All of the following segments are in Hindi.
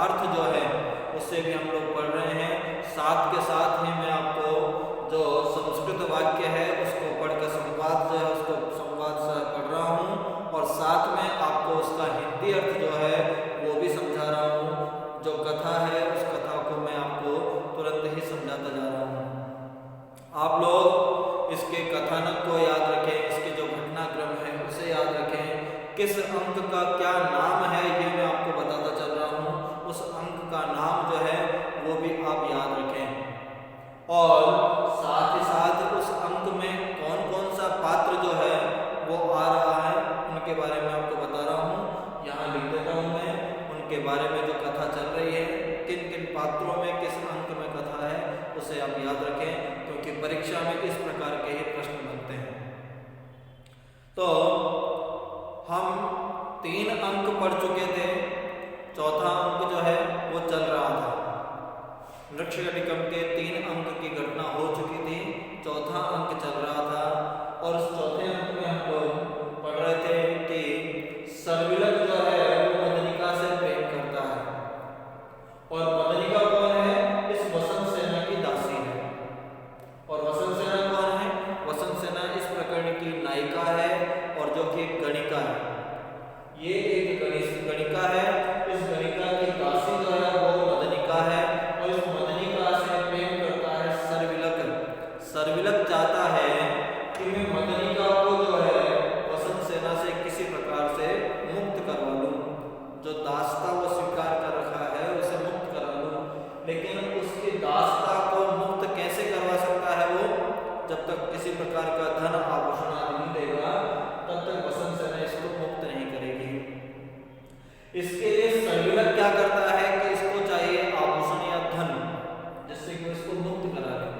अर्थ जो है उससे भी हम लोग पढ़ रहे हैं। साथ के साथ ही मैं आपको जो संस्कृत वाक्य है उसको पढ़कर संवाद जो है उसको संवाद से पढ़ रहा हूँ, और साथ में आपको उसका हिंदी अर्थ जो है वो भी समझा रहा हूँ। जो कथा है उस कथा को मैं आपको तुरंत ही समझाता जा रहा हूँ। आप लोग इसके कथानक को याद रखें, इसके जो घटनाक्रम है उसे याद रखें। किस अंक का क्या नाम है ये मैं आपको बताता चल रहा हूँ, उस अंक का नाम जो है वो भी आप याद रखें। और साथ ही साथ उस अंक में कौन कौन सा पात्र जो है वो आ रहा है उनके बारे में आपको बता रहा हूँ। यहाँ लिख देता हूँ मैं उनके बारे में जो कथा चल रही है, किन किन पात्रों में किस अंक में कथा है उसे आप याद रखें, क्योंकि परीक्षा में इस प्रकार के ही प्रश्न बनते हैं। तो हम 3 अंक पढ़ चुके थे, चौथा अंक जो है वो चल रहा था। वृक्षकटिकम के 3 अंक की घटना हो चुकी थी, चौथा अंक चल रहा था। और उस चौथे अंक में हम लोग पढ़ रहे थे कि सर्विलक जो है वो मदनिका से प्रेम करता है, और मदनिका कौन है? इस वसंत सेना की दासी है। और वसंत सेना कौन है? वसंत सेना इस प्रकरण की नायिका है, और जो कि एक गणिका है। ये एक गणिका है। इस गणिका की दासी जो है वो मदनिका है, और इस मदनिका से प्रेम करता है सर्विलक। सर्विलक चाहता है कि मैं मदनिका को जो है वसंत सेना से किसी प्रकार से मुक्त करवा लूं, जो दासता वो स्वीकार कर रखा है उसे मुक्त करवा लूं। लेकिन उसकी दासता को मुक्त कैसे करवा सकता है वो? जब तक किसी प्रकार का धन आभूषण नहीं देगा तब तक वसंत सेना इसको मुक्त नहीं करेगी। इसके लिए सर्विलक क्या करता है कि इसको चाहिए आभूषण या धन, जिससे कि इसको मुक्त करा ले।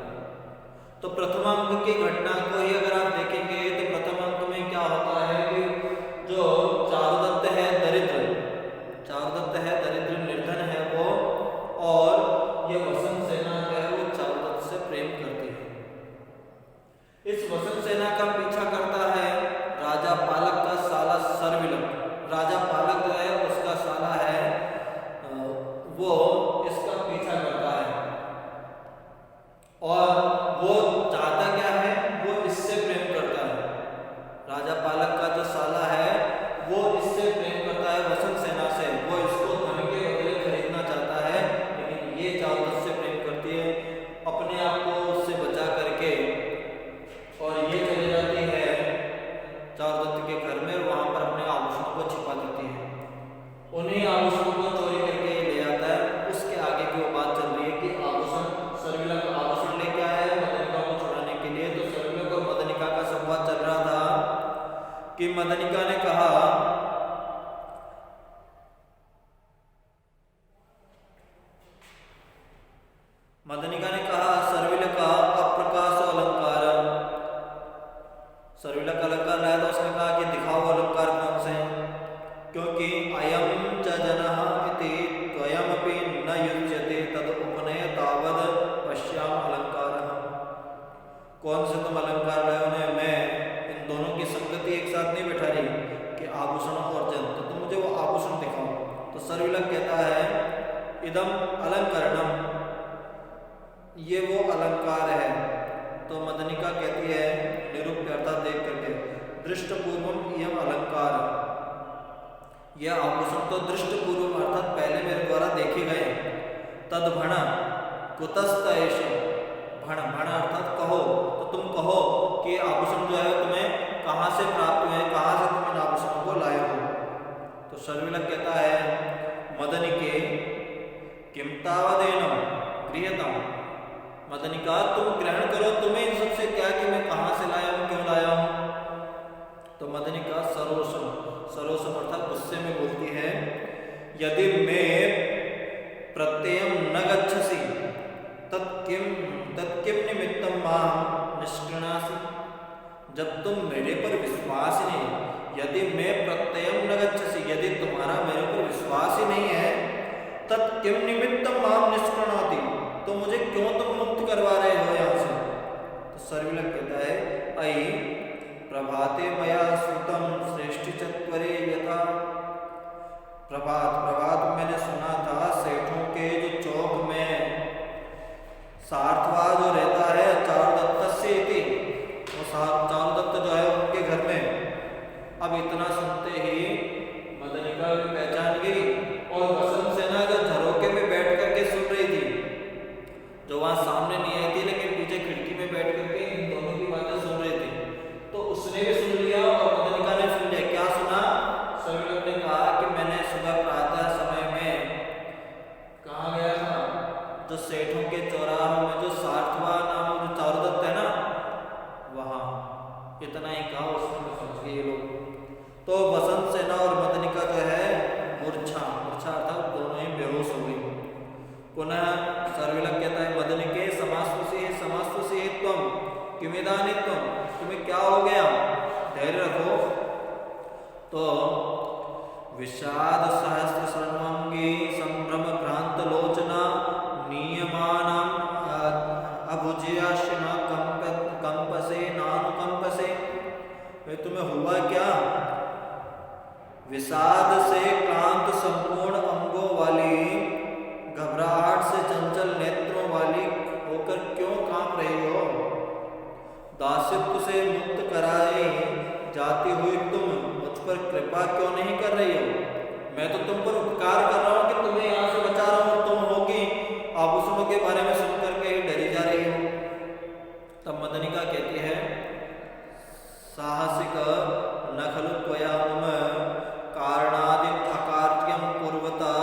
तो प्रथम अंक की घटना को ही अगर आप देखेंगे तो प्रथम अंक में क्या होता है कि जो चारुदत्त है दरिद्र, चारुदत्त है दरिद्र निर्धन है वो, और ये वसंत सेना जो है वो चारुदत्त से प्रेम करती है। इस वसंत सेना का पीछा करता है राजा पालक का साला सर्विलक। राजा पालक जो है उसका साला है, वो इसका पीछा करता है, और वो चाहता क्या है? वो इससे प्रेम करता है। राजा पालक का जो साला है वो इससे प्रेम करता है वसंत सेना से, वो इसको धन के बदले खरीदना चाहता है, लेकिन ये चारुदत्त से प्रेम करती है अपने आप को उससे बचा करके, और ये चली जाती है चारुदत्त के घर में, वहां पर अपने आभूषणों को छिपा देती है। उन्हीं आभूषणों को चोरी करके ले आता है। उसके आगे की वो बात चल रही है कि आभूषण, सर्विलक आभूषण लेके आया है मदनिका को छुड़ाने के लिए। तो सर्विलक और मदनिका का संवाद चल रहा था कि मदनिका ने कहा, सर्विलक अप्रकाश अलंकार। सर्विलक अलंकार लाया था, उसने कहा कि दिखाओ अलंकार कौन से हैं, क्योंकि अयम च जनः इति त्वयमपि न युज्यते तद उपनय तावद पश्याम अलंकारः। कौन से तुम अलंकार लाए हो? मैं इन दोनों की संगति एक साथ नहीं बैठा रही कि आभूषण और जन, तो तुम मुझे वो आभूषण दिखाओ। तो सर्विलक कहता है इदम अलंकरणम, ये वो अलंकार है। तो मदनिका कहती है निरूप्य अर्थात देख करके, दृष्टपूर्वम इयम अलंकार, यह आभूषण तो दृष्टपूर्वम अर्थात पहले मेरे द्वारा देखे गए। तद भण कुतस्त एष, भण भण अर्थात कहो, तो तुम कहो कि आभूषण जो है तुम्हें कहाँ से प्राप्त हुए, कहाँ से तुम इन आभूषणों को लाए हो। तो सर्विलक कहता है मदनिके किम तावदेनम गृह्यताम, मदनिका तुम ग्रहण करो, तुम्हें इन सबसे क्या कि मैं कहाँ से लाया हूँ, क्यों लाया हूँ। तो मदनिका सरोषम, सरोषम अर्थात गुस्से में बोलती है, यदि मैं प्रत्ययम न गच्छसि तत्किम निमित्तम मां निष्कृणासि। जब तुम मेरे पर विश्वास ही नहीं, यदि मैं प्रत्ययम न गच्छसि, यदि तुम्हारा मेरे पर विश्वास ही नहीं है, तत्किम निमित्तम मां निष्कृणाति, तो मुझे क्यों तुम मुक्त करवा रहे हो यहाँ से। तो सर्विलक कहता है अयि प्रभाते मया श्रुतम श्रेष्ठ चत्वरे यथा, प्रभात मैंने सुना था सेठ जो सेठों के चौराहों में जो सार्थवा नाम जो चारुदत्त है ना, वहां इतना ही कहा, उसमें तो समझ गए ये लोग। तो वसंत सेना और मदनिका जो है मूर्छा अर्थात दोनों ही बेहोश हो गई। पुनः सर्विलक कहता है मदनिके समास्वसी त्वम किमिदानि त्वम, तुम्हें क्या हो गया, धैर्य रखो। तो विषाद सहस्त्र सर्वांगी संभ्रम भ्रांत लोचना नियमानाम अभुजयाशिना कंपसे नानुकंपसे, तुम्हें हुआ क्या, विषाद से क्लांत संपूर्ण अंगों वाली, घबराहट से चंचल नेत्रों वाली होकर क्यों कांप रही हो, दासित्व से मुक्त कराई जाती हुई तुम मुझ पर कृपा क्यों नहीं कर रही हो, मैं तो तुम पर उपकार कर रहा हूं कि तुम्हें यहाँ से बचा रहा हूं, तुम हो कि आभूषणों के बारे में सुनकर के ही डरी जा रही हो। तब मदनिका कहती है साहसिक न खलु त्वया मम कारणादि अकार्यं कुर्वता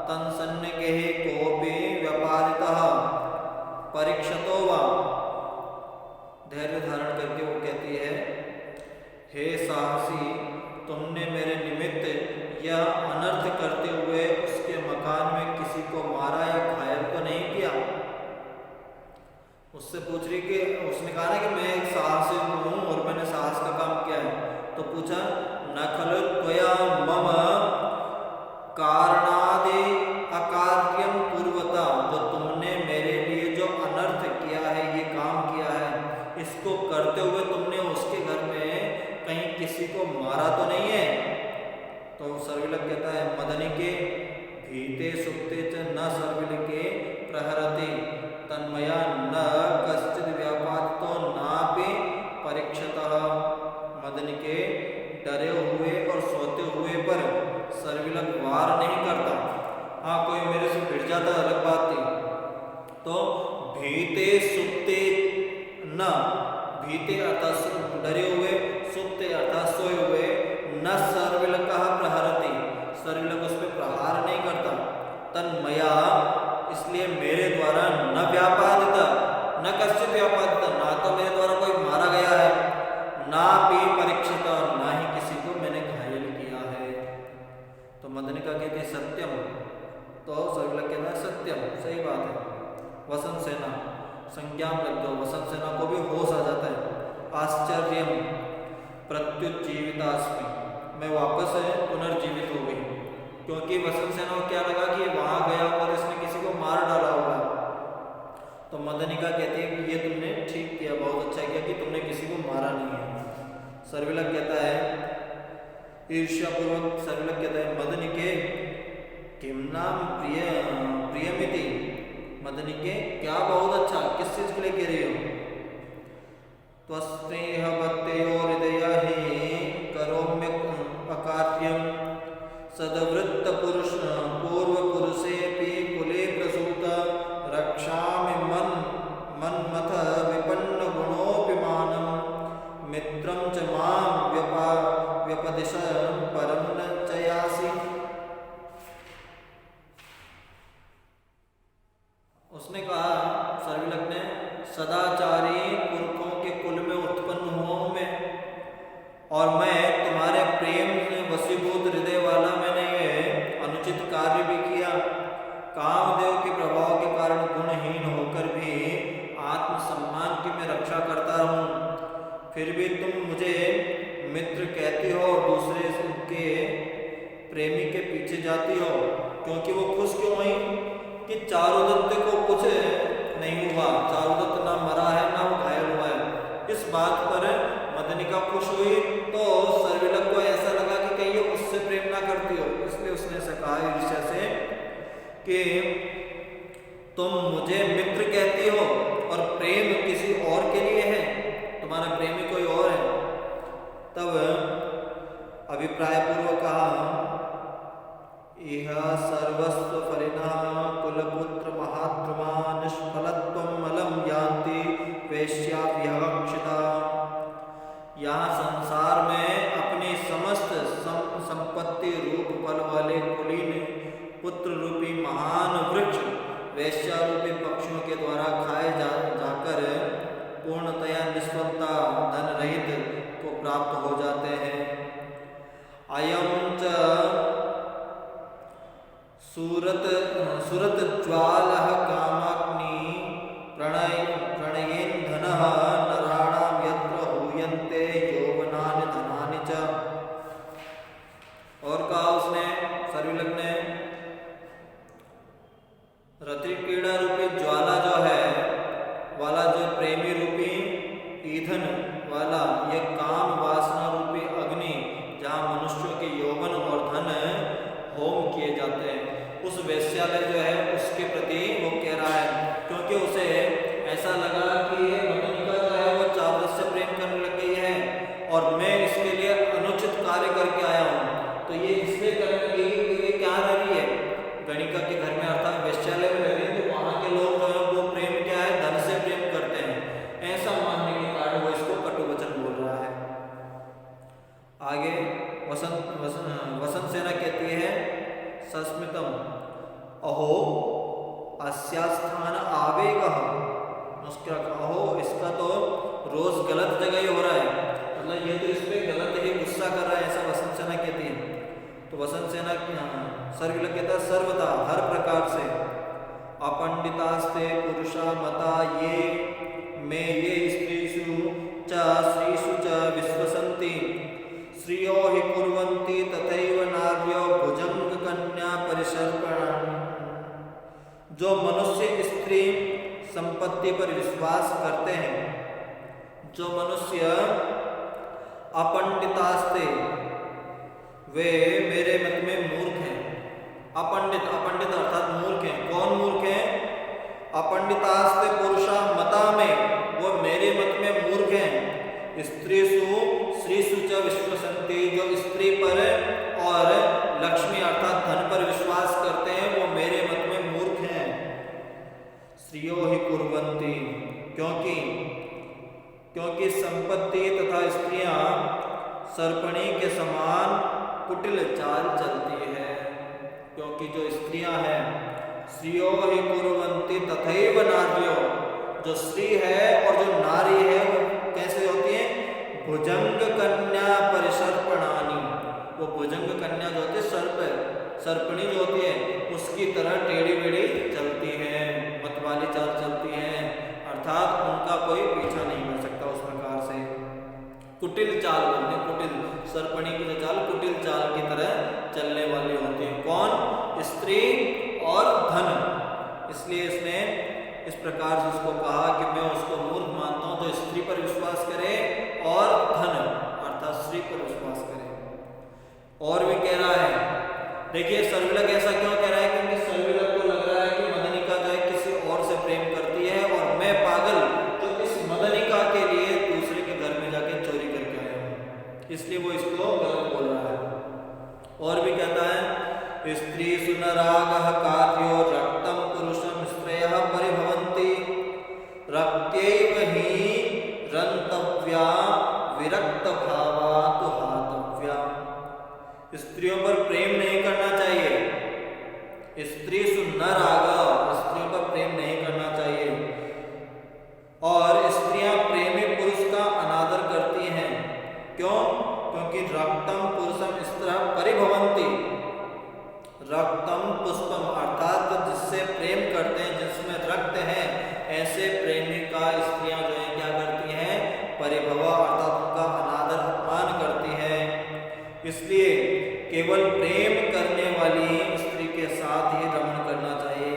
तन्सन्निगेः कोऽपि व्यापादितः परीक्षतो वा। धैर्य धारण करके वो कहती है हे साहसी, तुमने मेरे निमित्त यह अनर्थ करते हुए उसके मकान में किसी को मारा या घायल तो नहीं किया। उससे पूछ रही कि उसने कहा ना कि मैं एक साहसी हूँ और मैंने साहस का काम किया है, तो पूछा न खलु त्वया मम कारणादि अकार्यं कुर्वता, जो तुमने मेरे लिए जो अनर्थ किया है, ये काम किया है, इसको करते हुए तुमने उसके घर में कहीं किसी को मारा तो नहीं है। तो सर्विलक कहता है मदनिके भीते सुप्ते च न सर्विलके प्रहरति तन्मया न कश्चित् व्यापादितो नापि परीक्षतः। मदनिके डरे हुए और सोते हुए पर सर्विलक वार नहीं करता। हाँ, कोई मेरे से भिड़ जाता अलग बात थी। तो भीते सुप्ते न, भीते अर्थात डरे हुए, सुप्ते अर्थात सोए हुए, न सर्विलक प्रहरति, सर्विलक उस पर प्रहार नहीं करता। तन्मया, इसलिए मेरे द्वारा न व्यापादित न कश्चित् व्यापादित, ना तो मेरे द्वारा कोई मारा गया है, ना भी परीक्षित, ना ही किसी को मैंने घायल किया है। तो मदनिका कहती है सत्यम, तो सर्विलक कहता है सत्यम, सही बात है। वसंत सेना संज्ञान लग दो, वसंत सेना को भी होश आ जाता है। आश्चर्यम प्रत्युज्जीवितास्मि, मैं वापस पुनर्जीवित हो गई, क्योंकि वसंत सेना को क्या लगा कि वहां गया और इसने किसी को मार डाला होगा। तो मदनिका कहती है कि ये तुमने ठीक किया, बहुत अच्छा किया कि तुमने किसी को मारा नहीं है। सर्विलक कहता है ईर्ष्यापूर्वक, सर्विलक कहता है मदनिके किम नाम प्रियमिति, मदनिके क्या बहुत अच्छा, किस चीज के लिए कह रही हो। त्वस्नेह भक्तयो हृदय हि करोम्य अकार्यं सदवृत्त पुरुष पूर्व पुरुषेऽपि कुले प्रसूत रक्षामि मन्मथ विपन्न गुणोऽपिमानं मित्रं च मां व्यपदिश परं न च यासि। उसने कहा, सर्विलक ने, सदाचारी पुरखों के कुल में उत्पन्न हुआ हूं मैं, और मैं तुम्हारे प्रेम से वशीभूत हृदय वाला, मैंने ये अनुचित कार्य भी किया। कामदेव के प्रभाव के कारण गुणहीन होकर भी आत्मसम्मान की मैं रक्षा करता रहूं, फिर भी तुम मुझे मित्र कहती हो और दूसरे के प्रेमी के पीछे जाती हो। क्योंकि वो खुश क्यों हुई कि चारुदत्त को कुछ नहीं हुआ, चारुदत्त ना मरा है ना वो घायल हुआ है। इस बात पर मदनिका खुश हुई, तो सर्विलक को ऐसा लगा कि कहीं ये उससे प्रेम ना करती हो, इसलिए उसने ऐसा कहा ईर्ष्या से कि तुम मुझे मित्र कहती हो और प्रेम किसी और के लिए है, तुम्हारा प्रेमी कोई और है। तब अभिप्राय पूर्वक कहा इह सर्वस्व फलिनः कुलपुत्र महात्मा निष्फलत्वं मलं यान्ति वेश्या विहक्षिता। यहाँ संसार में अपनी समस्त संपत्ति रूप फल वाले कुलीन पुत्र रूपी महान वृक्ष, वेश्या प्राप्त हो जाते हैं। अयम च सुरत ज्वालः कामाग्नि प्रणयेन्धनः नराणां यत्र हूयन्ते यौवनानि धनानि च। और कहा उसने, सर्विलक ने, रतिक्रीड़ा रूपी ज्वाला जो है वाला, जो प्रेमी रूपी ईंधन वाला, ये काम वासना रूपी अग्नि जहाँ मनुष्यों के यौवन और धन होम किए जाते हैं, उस वेश्यालय जो है उसके प्रति वो कह रहा है, क्योंकि उसे ऐसा लगा कि ये मदनिका जो है वो चावरस से प्रेम करने लग गई है और मैं इसके लिए अनुचित कार्य करके आया हूँ। तो ये इसलिए करने लगी कि ये क्या रह रही है, गणिका के घर में अर्थात वेश्यालय में रह रही है, तो वहाँ के लोग जो है वो प्रेम क्या है, धन से प्रेम करते हैं, ऐसा मानने के कारण वो इसको कटु वचन बोल रहा है। आगे वसंत सेना कहती है, सस्मितम अहो अस्यास्थान आवेगः, उसका अहो इसका तो रोज गलत जगह ही हो रहा है, मतलब ये तो इस पे गलत ही गुस्सा कर रहा है, ऐसा वसंत सेना कहती है। तो वसंत सेना सर्विलक कहता है, सर्वदा हर प्रकार से अपंडितास्ते पुरुषा मता ये में ये स्त्रीषु च स्त्रीषु च विश्वसन्ति श्रियो हि कुर्वन्ति तथैव नार्यो भुजंग कन्या परिसर्पणानि। जो मनुष्य स्त्री संपत्ति पर विश्वास करते हैं, जो मनुष्य अपंडितास्ते, वे मेरे मत में मूर्ख हैं। अपंडित अर्थात मूर्ख हैं। कौन मूर्ख है? अपंडितास्ते पुरुषा मता में, वो मेरे मत में मूर्ख हैं। स्त्रीषु च विश्वसन्ति, जो स्त्री पर और लक्ष्मी अर्थात धन पर विश्वास करते हैं, वो मेरे मत में मूर्ख हैं। श्रियो हि कुर्वन्ति, क्योंकि संपत्ति तथा स्त्रियां सर्पणी के समान कुटिल चाल चलती है। क्योंकि जो स्त्रियां हैं, श्रियो हि कुर्वन्ति तथैव नार्यो, जो स्त्री है और जो नारी है वो कैसे होती है? भुजंग कन्या परिसर्पणानि, वो भुजंग कन्या जो होती है, सर्पणी जो होती है, उसकी तरह टेढ़ी बेढ़ी चलती है, मतवाली चाल चलती है, अर्थात उनका कोई पीछा नहीं कर सकता उस प्रकार से। कुटिल चाल बोलते हैं, कुटिल सर्पणी की जो चाल कुटिल चाल की तरह चलने वाली होती है। कौन? स्त्री और धन। इसलिए इसने इस प्रकार से उसको कहा कि मैं उसको मूर्ख मानता हूं जो स्त्री पर विश्वास करे और धन अर्थात स्त्री पर विश्वास करे। और भी कह रहा है, देखिए सर्विलक ऐसा क्यों कह रहा है? क्योंकि सर्विलक को लग रहा है कि मदनिका जो है किसी और से प्रेम करती है और मैं पागल जो इस मदनिका के लिए दूसरे के घर में जाके चोरी करके आया हूं, इसलिए वो इसको गलत बोल रहा है। और भी कहता है, स्त्री सुनरागः कार्यो रक्तम पुरुषम स्त्रयः परिभवन्ति रक्त्यैव हि रन्तव्या विरक्त भावा तु हातव्या। स्त्रियों पर प्रेम नहीं करना चाहिए। स्त्री सुनराग, स्त्रियों पर प्रेम नहीं करना चाहिए। और स्त्रियां प्रेमी पुरुष का अनादर करती हैं। क्यों? क्योंकि रक्तम पुरुषम स्त्रयः परिभवन्ति, रक्तम पुष्पम अर्थात जिससे प्रेम करते हैं, जिसमें रक्त है, ऐसे प्रेमी का स्त्रियां जो है क्या करती हैं? परिभवा अर्थात उनका अनादर अपमान करती हैं। इसलिए केवल प्रेम करने वाली स्त्री के साथ ही रमण करना चाहिए।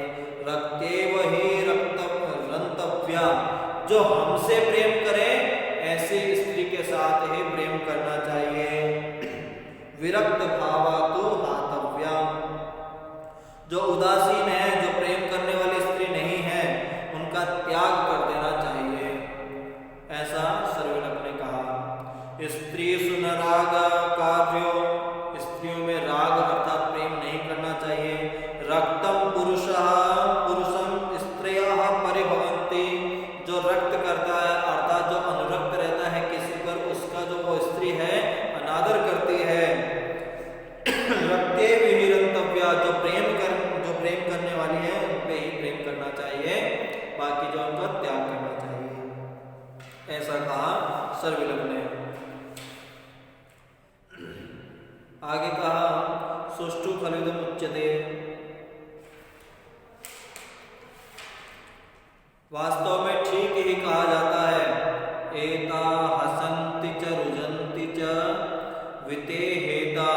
रक्तेव ही रंतव्या, जो हमसे प्रेम करे ऐसी स्त्री के साथ ही प्रेम करना चाहिए। विरक्त भावा तो हातव्या, जो उदासीन है, जो प्रेम करने वाली स्त्री नहीं है, उनका त्याग कर देना चाहिए, ऐसा सर्विलक ने कहा। स्त्री सुनराग कार्यो, स्त्रियों में राग अर्थात प्रेम नहीं करना चाहिए। रक्तम पुरुषम स्त्रियः परिभवन्ति, जो रक्त करता है अर्थात जो अनुरक्त रहता है किसी पर, उसका जो वो स्त्री है अनादर करती है। रक्तेव हि रंतव्या, जो प्रेम करने वाली है उन पे ही प्रेम करना चाहिए, बाकी जो उनका त्याग करना चाहिए, ऐसा कहा सर्विलक ने। वास्तव में ठीक ही कहा जाता है। एता हसन्ति च रुजन्ति च वितेहेता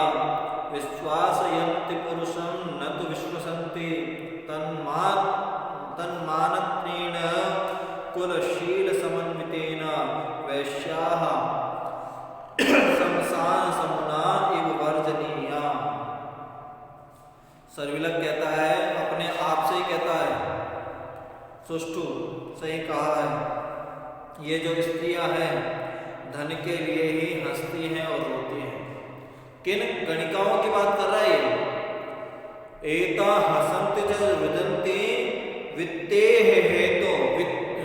विश्वासयन्ति पुरुषं न तु विश्वसन्ति तन्मानत्रेण कुलशील समन्वितेन वैश्याः शमशान समुना इव वर्जनीया। सर्विलक कहता है, अपने आप से ही कहता है, सुष्ठु सही कहा है, ये जो स्त्रियां हैं धन के लिए ही हंसती हैं और रोती हैं। किन गणिकाओं की बात कर रहा है ये? एता हसन्ति च रुदन्ति वित्ते हेतो,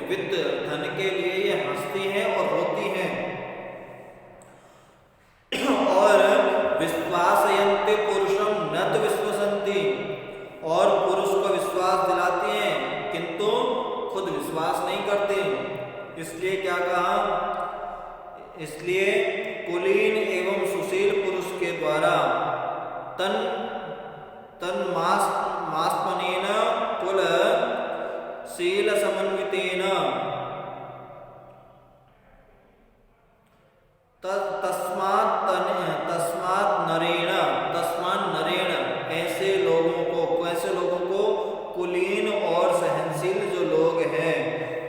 वित्त धन के लिए ये हंसती हैं और रोती हैं। और विश्वासयन्ति पुरुषं न तु विश्वसन्ति, और पुरुष को विश्वास दिलाती हैं किंतु खुद विश्वास नहीं करते। इसलिए क्या कहा? इसलिए कुलीन एवं सुशील पुरुष के द्वारा मास्मनेन कुल शील समन्वितेन तस्मात् नरेण ऐसे लोगों को कुलीन और सहनशील जो लोग हैं,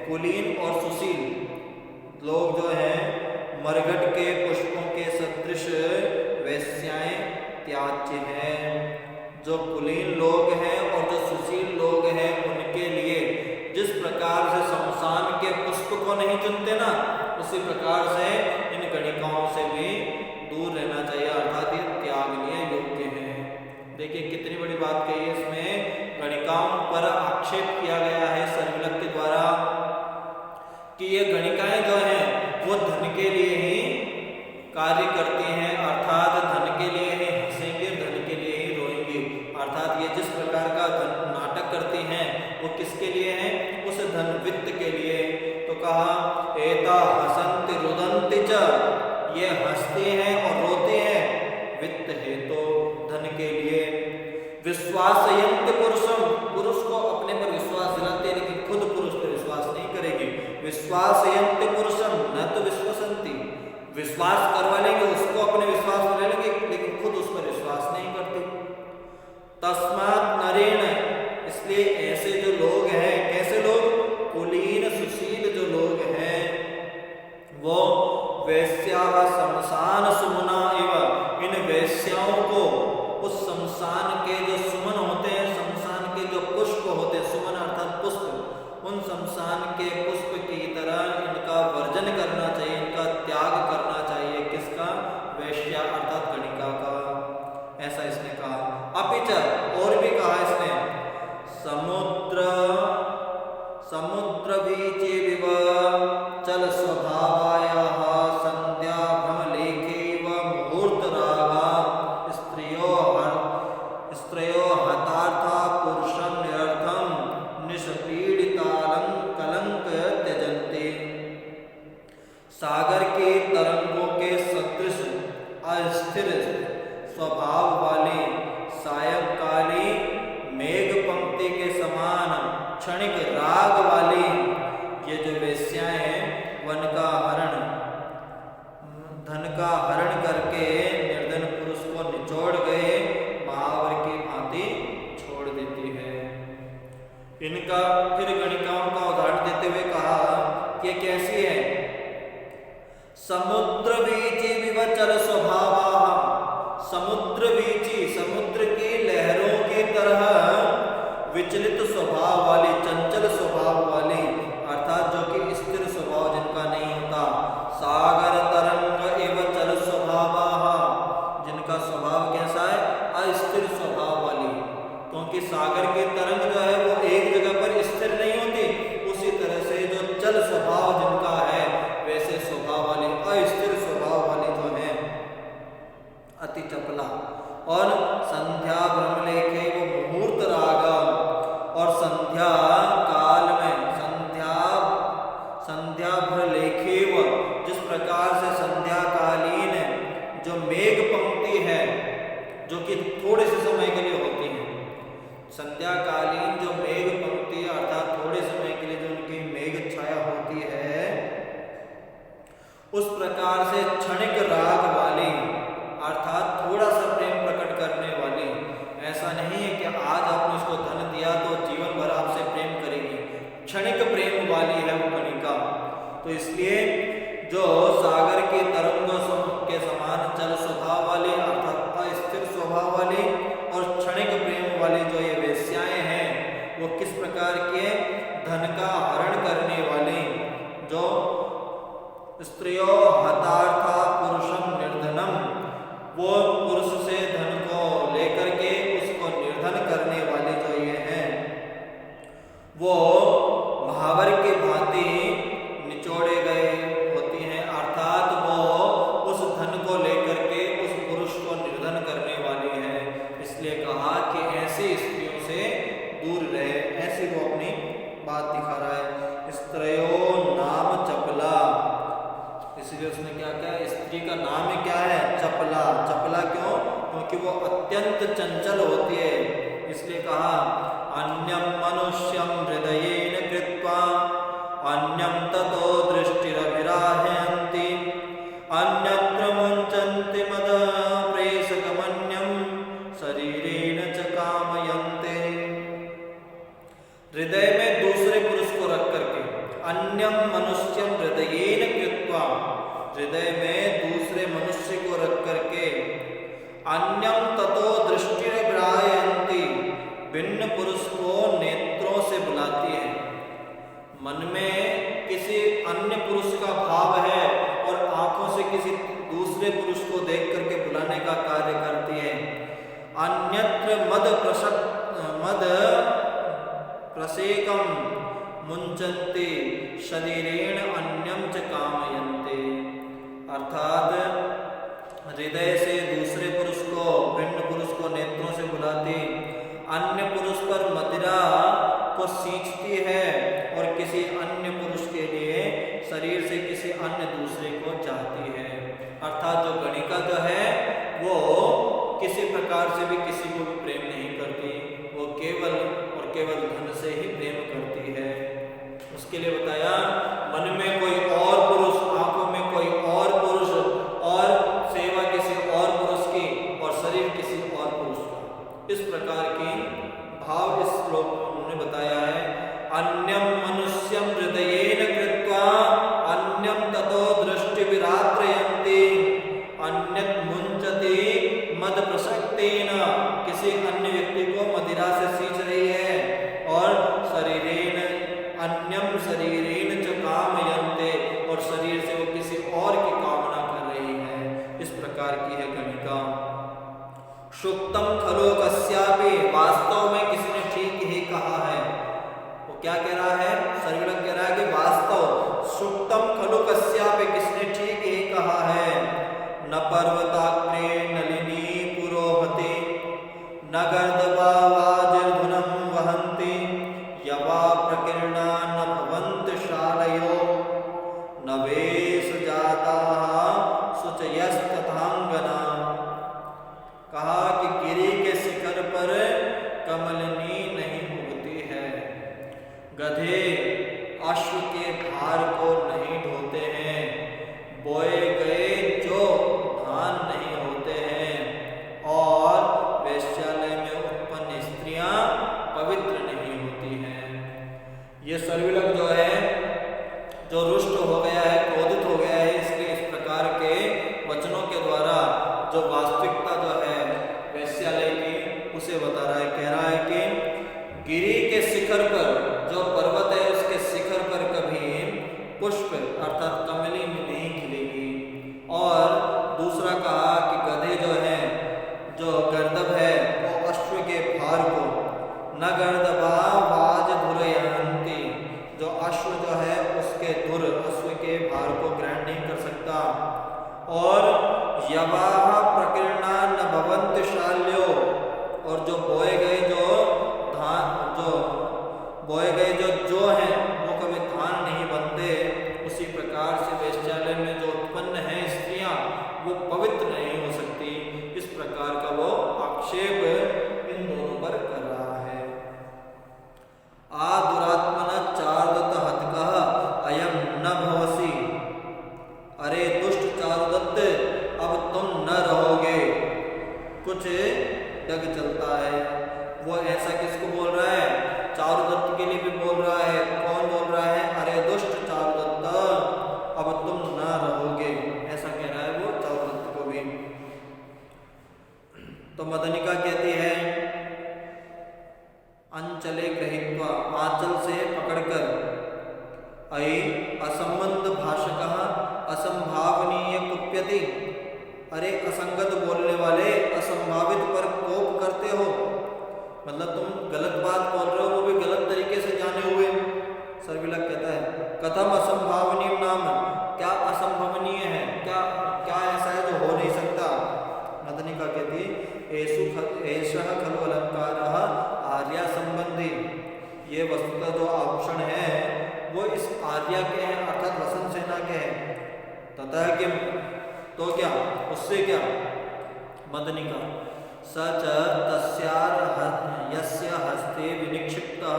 कुलीन और सुशील लोग जो हैं, मरघट के पुष्पों के सदृश वैश्याएं त्याज्य हैं। जो कुलीन लोग हैं और जो सुशील लोग हैं उनके लिए जिस प्रकार से शमशान के पुष्प को नहीं चुनते ना, उसी प्रकार से इन गणिकाओं से भी दूर रहना चाहिए, अर्थात ये त्यागनीय योग्य हैं। देखिए कितनी बड़ी बात कही है इसमें। गणिकाओं पर आक्षेप किया गया है सर्विलक के द्वारा कि ये गणिकाएं जो हैं वो धन के लिए ही कार्य करती हैं, अर्थात धन के लिए ही हंसेंगी, धन के लिए ही रोएंगी। अर्थात ये जिस प्रकार का नाटक करती हैं वो किसके लिए है? उस धन वित्त के लिए। तो कहा एता हसन्ति रुदन्ति च, ये हंसती हैं और रोती हैं वित्त हेतु, धन के लिए। विश्वासयन्ति पुरुषं, पुरुष को अपने पर विश्वास दिलाते हैं लेकिन खुद पुरुष पर विश्वास नहीं करेगी। विश्वासयन्ति पुरुषं न तो विश्वसन्ति, विश्वास करवा लेंगे, उसको अपने विश्वास में ले लेंगे लेकिन खुद उस पर विश्वास नहीं करते। तस्मात् नरेण, इसलिए ऐसे जो लोग हैं, कैसे लोग? कुलीन सुशील जो लोग हैं वो वैश्याः शमशान सुमना एवं, इन वैश्याओं को उस शमशान के जो सुमन होते हैं, शमशान के जो पुष्प होते हैं, सुमन अर्थात पुष्प, उन शमशान के पुष्प की तरह इनका वर्जन करना चाहिए, इनका त्याग करना चाहिए। किसका? वैश्या अर्थात गणिका का। ऐसा इसने कहा। अपिच, और भी कहा इसने, समुद्र बीचेविव चल स्वभावायाः संध्या भ्रमलेखेव मुहूर्तरागा स्त्रियो हतार्था पुरुषं निरर्थं निष्पीडितालंकलंक त्यजन्ते। सागर के तरंगों के सदृश अस्थिर स्वभाव वाली, सायंकाली मेघ पंक्ति के समान क्षणिक राग वाली ये जो वेश्याएं हैं, वन का हरण, धन का हरण करके निर्धन पुरुष को निचोड़ गए महावर की भांति छोड़ देती है। इनका फिर गणिकाओं का उदाहरण देते हुए कहा कि कैसी है? समुद्र बीची विवचल स्वभावाः, समुद्र बीची, समुद्र की लहरों की तरह विचलित स्वभाव वाली, चंचल स्वभाव वाली, अर्थात जो कि स्थिर स्वभाव जिनका नहीं होता। सागर तरंग एवं चल स्वभावाः, जिनका स्वभाव कैसा है? अस्थिर स्वभाव वाली, क्योंकि सागर की तरंग जो है वो एक जगह पर स्थिर नहीं होती, उसी तरह से जो चल स्वभाव जिनका है वैसे स्वभाव वाली, अस्थिर स्वभाव वाली जो है अति चपला। और संध्या भ्रमलेखे वो मुहूर्त रागा, और संध्या काल में, संध्या क्षणिक प्रेम वाली है वो गणिका। तो इसलिए जो सागर की तरंगों के समान चल स्वभाव वाली अर्थात अस्थिर स्वभाव वाली और क्षणिक प्रेम वाली जो ये वेश्याएं हैं वो किस प्रकार के धन का हरण करने वाली, जो स्त्रियों हतार्था पुरुषम निर्धनम, वो पुरुष से धन को लेकर के उसको निर्धन करने वाले जो ये हैं वो महावर की भांति निचोड़े गए होती हैं, अर्थात वो उस धन को लेकर के उस पुरुष को निर्धन करने वाली है। इसलिए कहा कि ऐसी स्त्रियों से दूर रहे, ऐसी वो अपनी बात दिखा रहा है। स्त्रियो नाम चपला, इसलिए उसने क्या कहा, स्त्री का नाम क्या है, चपला। चपला क्यों? क्योंकि वो अत्यंत चंचल होती है। इसलिए कहा अन्यम मनुष्यम हृदयेन कृत्वा अन्यम ततो दृष्टिरभिराहयन्ति अन्यत्र मुञ्चन्ति मद प्रेषकमन्यम शरीरेण च कामयन्ते। हृदय में दूसरे पुरुष को रख करके, अन्यम मनुष्यम हृदयेन कृत्वा, हृदय में दूसरे मनुष्य को रख करके, अन्यम ततो दृष्टिरभिराहयन्ति, भिन्न पुरुष को नेत्रों से बुलाती है। मन में किसी अन्य पुरुष का भाव है और आंखों से किसी दूसरे पुरुष को देख करके बुलाने का कार्य करती है। अन्यत्र मद प्रसेकम मुंचन्ति शरीरेण अन्यम च कामयन्ते, अर्थात हृदय से दूसरे पुरुष को, भिन्न पुरुष को नेत्रों से बुलाती, अन्य पुरुष पर मदिरा को सींचती है और किसी अन्य पुरुष के लिए शरीर से किसी अन्य दूसरे को चाहती है। अर्थात जो गणिका जो है वो किसी प्रकार से भी किसी को भी प्रेम नहीं करती, वो केवल और केवल धन से ही प्रेम करती है। उसके लिए बताया मन में कोई और पुरुष, आंखों में कोई और पुरुष और सेवा किसी और पुरुष की और शरीर किसी और पुरुष का, इस प्रकार की भाव इस श्लोक में उन्होंने बताया है। अन्यम मनुष्यम हृदयेन कृत्वा अन्यम ततो दृष्टि विरात्रयन्ति अन्यत मुंचति मद प्रसक्तेन, किसी अन्य व्यक्ति को मदिरा से सींच रही है और शरीरेन अन्यम शरीरेन च कामयन्ते, और शरीर से वो किसी और की कामना कर रही है। इस प्रकार की है गणिका। सुक्तम खलो कस्यापि, वास्तव में किसी ने ठीक ही कहा है। वो क्या कह रहा है? सर्वज्ञ कह रहा है कि वास्तव सुक्तम खलो कस्यापि, किसने ठीक ही कहा है। न पर्वताग्रे नलिनी पुरोहति न गर्दवा वाजिर्धुनम वहन्ति यवा प्रकीर्णा न भवन्ति शालयो न वेश जाताः शुचयस्तथांगना। कहा कि गिरि के शिखर पर कमलिनी नहीं उगती है, गधे अश्व के भार को नहीं ढोते हैं, बोए गए जो धान नहीं होते हैं, और वेश्यालय में उत्पन्न स्त्रियां पवित्र नहीं होती हैं। ये सर्विलक जो है, जो रुष्ट हो गया है, क्रोधित हो गया है, इसलिए इस प्रकार के वचनों के द्वारा जो वास्तविकता जो है वेश्यालय की उसे बता रहा है। कह रहा है कि गिरि के शिखर पर, जो पर्वत है उसके शिखर पर कभी पुष्प अर्थात कमली नहीं खिलेगी। और दूसरा कहा कि गधे जो है, जो गर्दभ है, वो अश्व के भार को, न गर्दभा वाज धुरयन्ति, जो अश्व जो है उसके धुर, अश्व के भार को ग्रहण नहीं कर सकता। और यवाह प्रकीर्णा न भवन्ति शाल्यो, और जो बोए गए जो धान, जो बोए गए जो हैं वो कभी धान नहीं बनते। उसी प्रकार से वेश्यालय में जो उत्पन्न है स्त्रियां वो पवित्र नहीं हो सकती। इस प्रकार का वो आक्षेप इन दोनों पर कर रहा है। आ दुरात्मना चारुदत्त हतकः अयम न भवसि, अरे दुष्ट चारुदत्त अब तुम न रहोगे। कुछ डग चलता है। वो ऐसा किसको बोल रहा है? चारुदत्त के लिए भी बोल रहा है। कौन असंगत बोलने वाले असंभावित पर कोप करते हो, मतलब तुम गलत बात बोल रहे हो वो भी गलत तरीके से जाने हुए। सर्विलक कहता है कथम असंभावनीय नाम, क्या असंभवनीय है, क्या क्या ऐसा है जो हो नहीं सकता। मदनिका कहती एषः खलु अलंकारः आर्या संबंधी, ये वस्तुतः जो आभूषण है वो इस आर्या के हैं अर्थात वसंत सेना के हैं। तथा किम, तो क्या, उससे क्या। मदनिका सच तस्यार यस्य हस्ते विनिक्षिप्तः,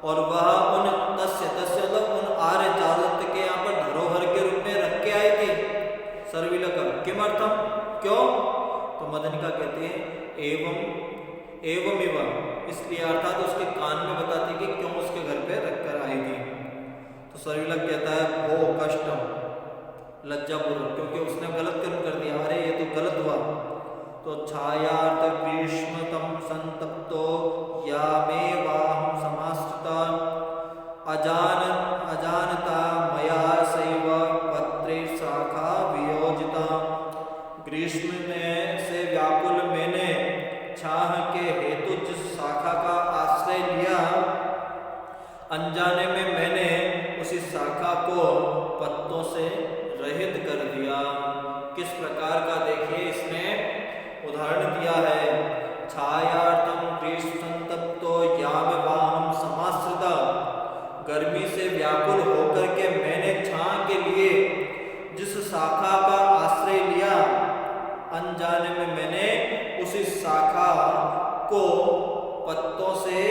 और वह उन तस्य मतलब उन आर्य चारुदत्त के यहाँ पर धरोहर के रूप में रख के आई थी। सर्विलक किमर्थम, क्यों। तो मदनिका कहती है एवं इसलिए, अर्थात उसके कान में बताती कि क्यों उसके घर पे रखकर आई थी। तो सर्विलक कहता है वो कष्टम, लज्जापूर्वक, क्योंकि उसने गलत कर्म कर दिया, अरे ये तो गलत हुआ। तो छायार्थ ग्रीष्म तम संतप्तो यामेवाहं समाश्रिता अजानता मया सैव पत्रे शाखा वियोजिता। ग्रीष्म में से व्याकुल मैंने छाह के हेतु जिस शाखा का आश्रय लिया, अनजाने में मैंने उसी शाखा को पत्तों से रहित कर दिया। किस प्रकार का देखिए इसने उदाहरण दिया है। छायार्थम ग्रीष्म संतप्तो यामेवाहं समाश्रिता, गर्मी से व्याकुल होकर के मैंने छाह के लिए जिस शाखा का आश्रय लिया, अनजाने में मैंने उसी शाखा को पत्तों से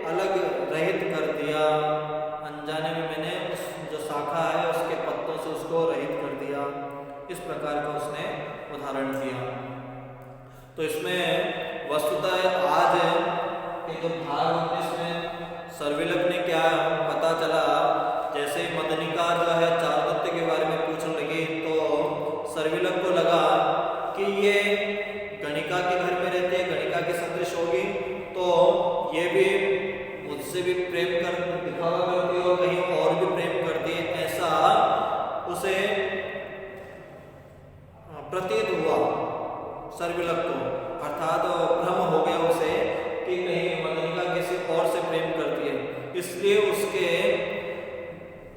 अलग रहित कर दिया। अनजाने में मैंने उस जो शाखा है उसके पत्तों से उसको रहित कर दिया। इस प्रकार का उसने उदाहरण दिया। तो इसमें वस्तुतः आज के जो भाग 19 में सर्विलक ने क्या पता चला, जैसे मदनिका जो है चारुदत्त के बारे में पूछने लगी तो सर्विलक को लगा कि ये गणिका के घर में रहते हैं, गणिका के सदृश होगी, तो ये भी मुझसे भी प्रेम कर दिखावा करती है और कहीं और भी प्रेम करती है, ऐसा उसे प्रतीत हुआ सर्विलक को। अर्थात भ्रम हो गया उसे कि कहीं मदनिका किसी और से प्रेम करती है। इसलिए उसके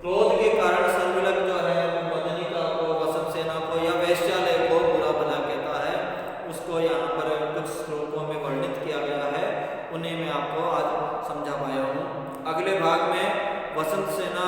क्रोध के कारण सर्विलक जो है मदनिका को, वसंत सेना को या वैश्यालय को बुरा भला कहता है। उसको यहाँ पर कुछ श्लोकों में वर्णित किया गया है, उन्हें मैं आपको आज समझा पाया हूँ। अगले भाग में वसंत सेना